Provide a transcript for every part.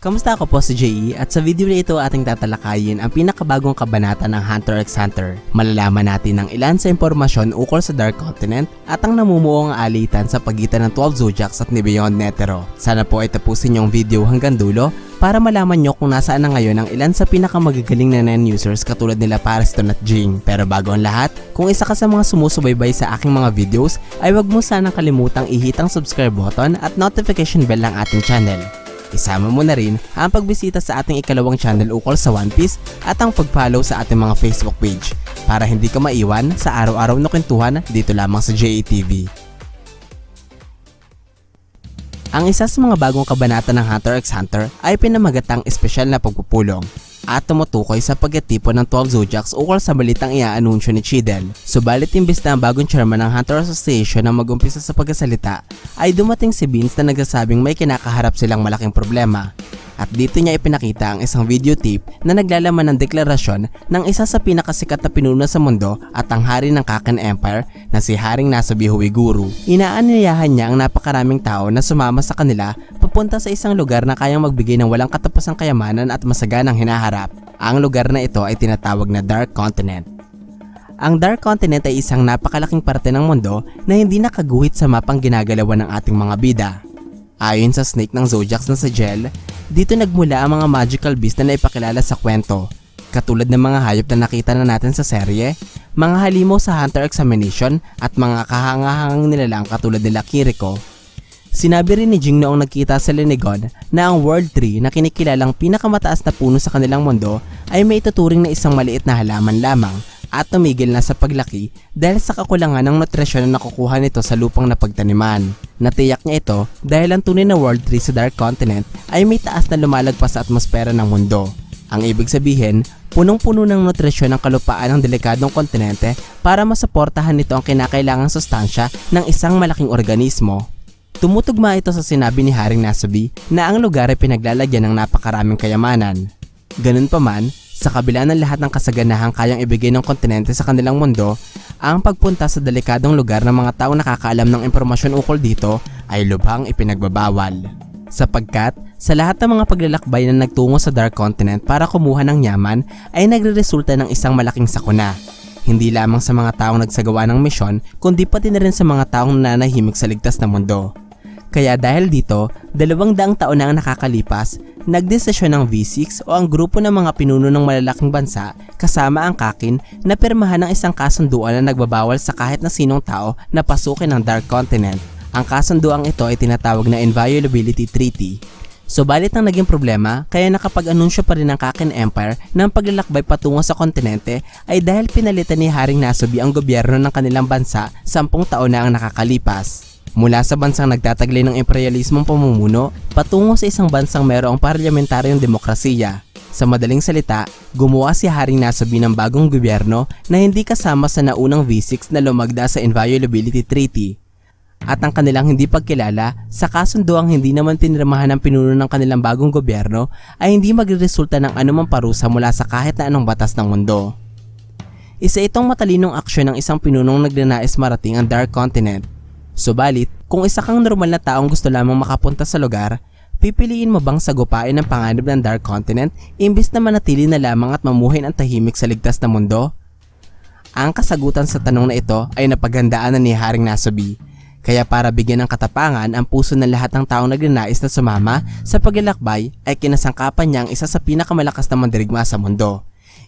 Kamusta, ako po si JE at sa video na ito ating tatalakayin ang pinakabagong kabanata ng Hunter x Hunter. Malalaman natin ng ilan sa impormasyon ukol sa Dark Continent at ang namumuong alitan sa pagitan ng 12 Zodiacs at ni Beyond Netero. Sana po ay tapusin yung video hanggang dulo para malaman nyo kung nasaan na ngayon ang ilan sa pinakamagagaling na NEN users katulad nila Pariston at Jing. Pero bago ang lahat, kung isa ka sa mga sumusubaybay sa aking mga videos ay wag mo sanang kalimutang i-hit ang subscribe button at notification bell ng ating channel. Isama mo na rin ang pagbisita sa ating ikalawang channel ukol sa One Piece at ang pag-follow sa ating mga Facebook page para hindi ka maiwan sa araw-araw na kwentuhan dito lamang sa JETV. Ang isa sa mga bagong kabanata ng Hunter x Hunter ay pinamagatang espesyal na pagpupulong at tumutukoy sa pagkatipon ng 12 Zodiacs ukol sa balitang iaanunsyo ni Chidel. Subalit imbes na ang bagong chairman ng Hunter Association na mag-umpisa sa pagkasalita, ay dumating si Vince na nagsasabing may kinakaharap silang malaking problema. At dito niya ipinakita ang isang videotape na naglalaman ng deklarasyon ng isa sa pinakasikat na pinuno sa mundo at ang hari ng Kaken Empire na si Haring Nasubi Huiguru. Inaanyayahan niya ang napakaraming tao na sumama sa kanila papunta sa isang lugar na kayang magbigay ng walang katapusang kayamanan at masaganang hinaharap. Ang lugar na ito ay tinatawag na Dark Continent. Ang Dark Continent ay isang napakalaking parte ng mundo na hindi nakaguhit sa mapang ginagalawan ng ating mga bida. Ayon sa snake ng Zodiacs na sa Gel, dito nagmula ang mga magical beast na naipakilala sa kwento, katulad ng mga hayop na nakita na natin sa serye, mga halimaw sa Hunter Examination at mga kahangahangang nilalang katulad nila Kiriko. Sinabi rin ni Jing noong nagkita sa Linigon na ang World Tree na kinikilalang pinakamataas na puno sa kanilang mundo ay may ituturing na isang maliit na halaman lamang at tumigil na sa paglaki dahil sa kakulangan ng nutrisyon na nakukuha nito sa lupang napagtaniman. Natiyak niya ito dahil ang tunay na World Tree sa Dark Continent ay may taas na lumalagpas sa atmosfera ng mundo. Ang ibig sabihin, punong-puno ng nutrisyon ng kalupaan ng delikadong kontinente para masuportahan nito ang kinakailangang sustansya ng isang malaking organismo. Tumutugma ito sa sinabi ni Haring Nasubi na ang lugar ay pinaglalagyan ng napakaraming kayamanan. Ganun pa man, sa kabila ng lahat ng kasaganahang kayang ibigay ng kontinente sa kanilang mundo, ang pagpunta sa delikadong lugar ng mga taong nakakaalam ng impormasyon ukol dito ay lubhang ipinagbabawal. Sapagkat sa lahat ng mga paglalakbay na nagtungo sa Dark Continent para kumuha ng yaman ay nagreresulta ng isang malaking sakuna. Hindi lamang sa mga taong nagsagawa ng misyon kundi pati na rin sa mga taong nananahimik sa ligtas na mundo. Kaya dahil dito, 200 taon na ang nakakalipas, nagdesisyon ng V6 o ang grupo ng mga pinuno ng malalaking bansa kasama ang Kakin na pirmahan ng isang kasunduan na nagbabawal sa kahit na sinong tao na pasukin ang Dark Continent. Ang kasunduang ito ay tinatawag na Inviolability Treaty. Subalit ang naging problema kaya nakapag-anunsyo pa rin ang Kaken Empire ng paglalakbay patungo sa kontinente ay dahil pinalitan ni Haring Nasubi ang gobyerno ng kanilang bansa 10 taon na ang nakakalipas. Mula sa bansang nagtataglay ng imperialismong pamumuno patungo sa isang bansang mayroong parlamentaryong demokrasiya. Sa madaling salita, gumawa si Haring Nasubi ng bagong gobyerno na hindi kasama sa naunang V6 na lumagda sa Inviolability Treaty. At ang kanilang hindi pagkilala sa kasunduang hindi naman pinirmahan ng pinuno ng kanilang bagong gobyerno ay hindi magresulta ng anumang parusa mula sa kahit na anong batas ng mundo. Isa itong matalinong aksyon ng isang pinunong nagnanais marating ang Dark Continent. Subalit, kung isa kang normal na taong gusto lamang makapunta sa lugar, pipiliin mo bang sagupain ang panganib ng Dark Continent imbis na manatili na lamang at mamuhay ng tahimik sa ligtas na mundo? Ang kasagutan sa tanong na ito ay napaghandaan na ni Haring Nasubi. Kaya para bigyan ng katapangan ang puso ng lahat ng taong nagnanais na sumama sa paglalakbay ay kinasangkapan niya ang isa sa pinakamalakas na mandirigma sa mundo.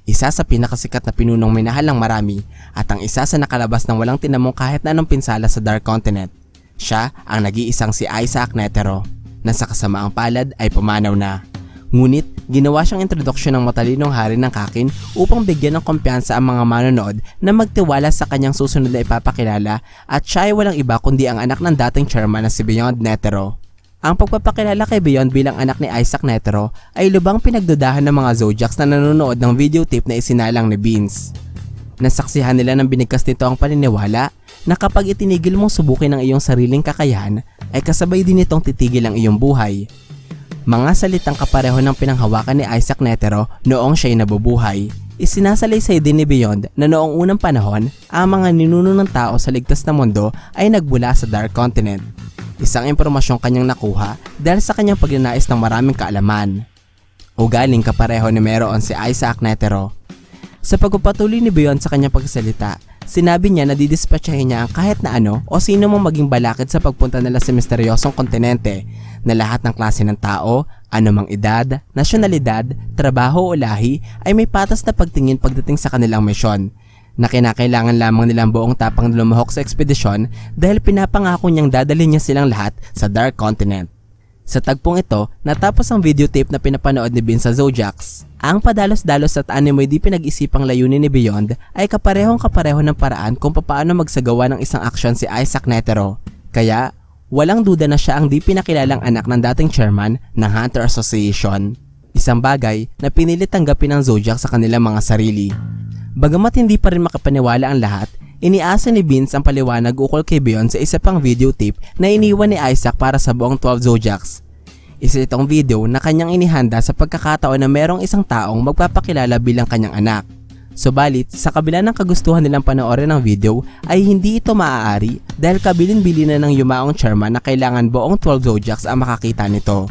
Isa sa pinakasikat na pinunong minahal ng marami at ang isa sa nakalabas ng walang tinamong kahit na anong pinsala sa Dark Continent. Siya ang nag-iisang si Isaac Netero na sa kasamaang palad ay pumanaw na. Ngunit ginawa siyang introduksyon ng matalinong hari ng Kakin upang bigyan ng kumpiyansa ang mga manonood na magtiwala sa kanyang susunod na ipapakilala at siya ay walang iba kundi ang anak ng dating chairman na si Beyond Netero. Ang pagpapakilala kay Beyond bilang anak ni Isaac Netero ay lubhang pinagdudahan ng mga Zodiacs na nanonood ng videotape na isinalang ni Vince. Nasaksihan nila ng binigkas nito ang paniniwala na kapag itinigil mong subukin ang iyong sariling kakayahan ay kasabay din itong titigil ang iyong buhay. Mga salitang kapareho ng pinanghawakan ni Isaac Netero noong siya'y nabubuhay. Isinasalaysay din ni Beyond na noong unang panahon, ang mga ninuno ng tao sa ligtas na mundo ay nagbula sa Dark Continent. Isang impormasyong kanyang nakuha dahil sa kanyang pagnanais ng maraming kaalaman. Ugaling kapareho ni meron si Isaac Netero. Sa pagpapatuloy ni Beyond sa kanyang pagsalita, sinabi niya na didispatchahin niya ang kahit na ano o sino mang maging balakid sa pagpunta nila sa misteryosong kontinente na lahat ng klase ng tao, anumang edad, nasyonalidad, trabaho o lahi ay may patas na pagtingin pagdating sa kanilang misyon na kinakailangan lamang nilang buong tapang lumahok sa ekspedisyon dahil pinapangako niyang dadalhin niya silang lahat sa Dark Continent. Sa tagpong ito, natapos ang videotape na pinapanood ni Vince sa Zodiacs. Ang padalos-dalos at animoy di pinag-isipang layunin ni Beyond ay kapareho ng paraan kung paano magsagawa ng isang aksyon si Isaac Netero. Kaya, walang duda na siya ang di pinakilalang anak ng dating chairman ng Hunter Association. Isang bagay na pinilit tanggapin ng Zodiac sa kanilang mga sarili. Bagamat hindi pa rin makapaniwala ang lahat, iniasa ni Vince ang paliwanag ukol kay Beyond sa isa pang videotape na iniwan ni Isaac para sa buong 12 Zodiacs. Isa itong video na kanyang inihanda sa pagkakataon na merong isang taong magpapakilala bilang kanyang anak. Subalit, sa kabila ng kagustuhan nilang panoorin ng video ay hindi ito maaari dahil kabilin-bili na ng yumaong chairman na kailangan buong 12 Zodiacs ang makakita nito.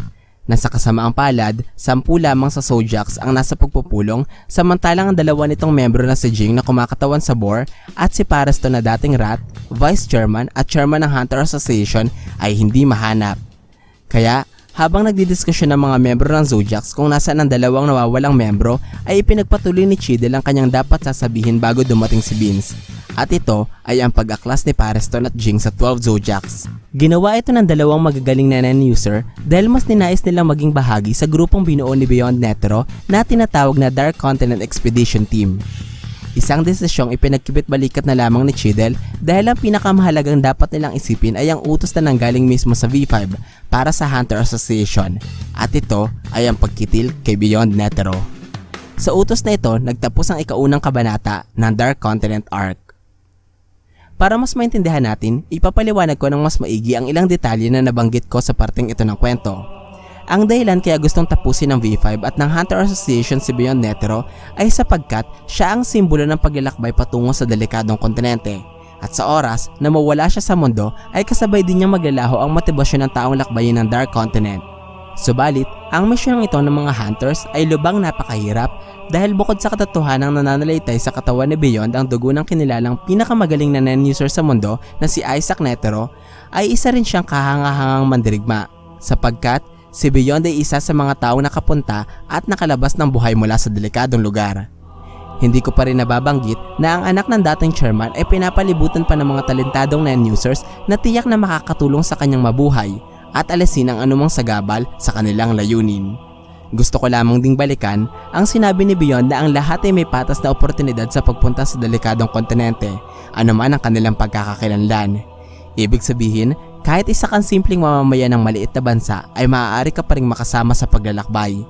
Nasa kasamaang palad, 10 lamang sa Zodiacs ang nasa pagpupulong samantalang ang dalawa nitong membro na si Jing na kumakatawan sa boar at si Parasto na dating rat, vice chairman at chairman ng Hunter Association ay hindi mahanap. Kaya, habang nagdidiskusyon ng mga membro ng Zodiacs kung nasaan ang dalawang nawawalang membro ay ipinagpatuloy ni Chidel ang kanyang dapat sasabihin bago dumating si Vince. At ito ay ang pag-aklas ni Pareston at Jing sa 12 Zodiacs. Ginawa ito ng dalawang magagaling na user dahil mas ninais nilang maging bahagi sa grupong binuo ni Beyond Netero na tinatawag na Dark Continent Expedition Team. Isang desisyong ipinagkibit-balikat na lamang ni Chidel dahil ang pinakamahalagang dapat nilang isipin ay ang utos na nanggaling mismo sa V5 para sa Hunter Association at ito ay ang pagkitil kay Beyond Netero. Sa utos na ito, nagtapos ang ikaunang kabanata ng Dark Continent Arc. Para mas maintindihan natin, ipapaliwanag ko ng mas maigi ang ilang detalye na nabanggit ko sa parteng ito ng kwento. Ang dahilan kaya gustong tapusin ng V5 at ng Hunter Association si Beyond Netero ay sapagkat siya ang simbolo ng paglalakbay patungo sa delikadong kontinente. At sa oras na mawala siya sa mundo ay kasabay din niyang maglalaho ang motibasyon ng taong lakbayin ng Dark Continent. Subalit, ang misyong ito ng mga Hunters ay lubang napakahirap dahil bukod sa katotohanang nananalaytay sa katawan ni Beyond ang dugo ng kinilalang pinakamagaling na user sa mundo na si Isaac Netero, ay isa rin siyang kahangahangang mandirigma sapagkat si Beyond ay isa sa mga taong nakapunta at nakalabas ng buhay mula sa delikadong lugar. Hindi ko pa rin nababanggit na ang anak ng dating chairman ay pinapalibutan pa ng mga talentadong users na tiyak na makakatulong sa kanyang mabuhay at alisin ang anumang sagabal sa kanilang layunin. Gusto ko lamang ding balikan ang sinabi ni Beyond na ang lahat ay may patas na oportunidad sa pagpunta sa delikadong kontinente, anuman ang kanilang pagkakakilanlan. Ibig sabihin, kahit isa kang simpleng mamamayan ng maliit na bansa ay maaari ka pa ring makasama sa paglalakbay.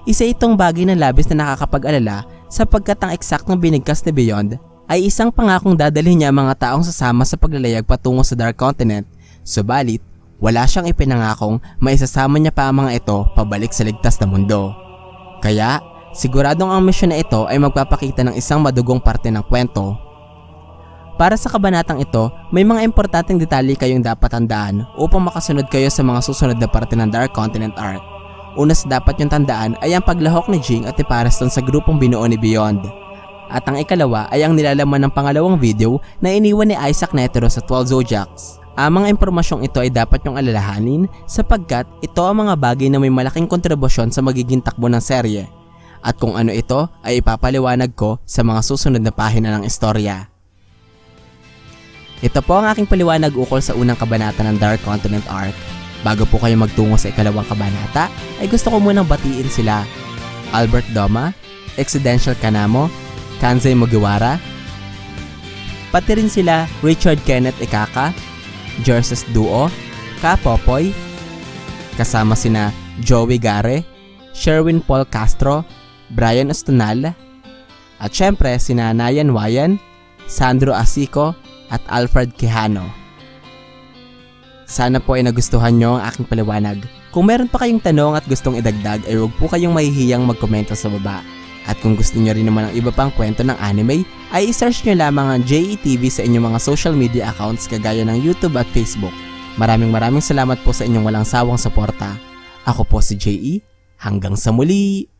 Isa itong bagay na labis na nakakapag-alala sapagkat ang eksaktong binigkas ni Beyond ay isang pangakong dadalhin niya ang mga taong sasama sa paglalayag patungo sa Dark Continent, subalit wala siyang ipinangakong maisasama niya pa ang mga ito pabalik sa ligtas na mundo. Kaya, siguradong ang misyon na ito ay magpapakita ng isang madugong parte ng kwento. Para sa kabanatang ito, may mga importanteng detalye kayong dapat tandaan upang makasunod kayo sa mga susunod na parte ng Dark Continent Arc. Una sa dapat yung tandaan ay ang paglahok ni Jing at ni Pareston sa grupong binuo ni Beyond. At ang ikalawa ay ang nilalaman ng pangalawang video na iniwan ni Isaac Netero sa 12 Zodiacs. Ang mga impormasyong ito ay dapat nyong alalahanin sapagkat ito ang mga bagay na may malaking kontribusyon sa magiging takbo ng serye. At kung ano ito ay ipapaliwanag ko sa mga susunod na pahina ng istorya. Ito po ang aking paliwanag ukol sa unang kabanata ng Dark Continent Arc. Bago po kayo magtungo sa ikalawang kabanata, ay gusto ko munang batiin sila Albert Doma, Exidential Kanamo, Kanzay Mugiwara, pati rin sila Richard Kenneth Ikaka, Jerses Duo, Ka Popoy, kasama sina Joey Gare, Sherwin Paul Castro, Brian Ostunal, at syempre sina Nayan Wayan, Sandro Asico, at Alfred Quijano. Sana po ay nagustuhan nyo ang aking paliwanag. Kung meron pa kayong tanong at gustong idagdag ay huwag po kayong mahihiyang magkomento sa baba. At kung gusto nyo rin naman ang iba pang kwento ng anime, ay isearch nyo lamang ang JETV sa inyong mga social media accounts kagaya ng YouTube at Facebook. Maraming salamat po sa inyong walang sawang suporta. Ako po si JE. Hanggang sa muli!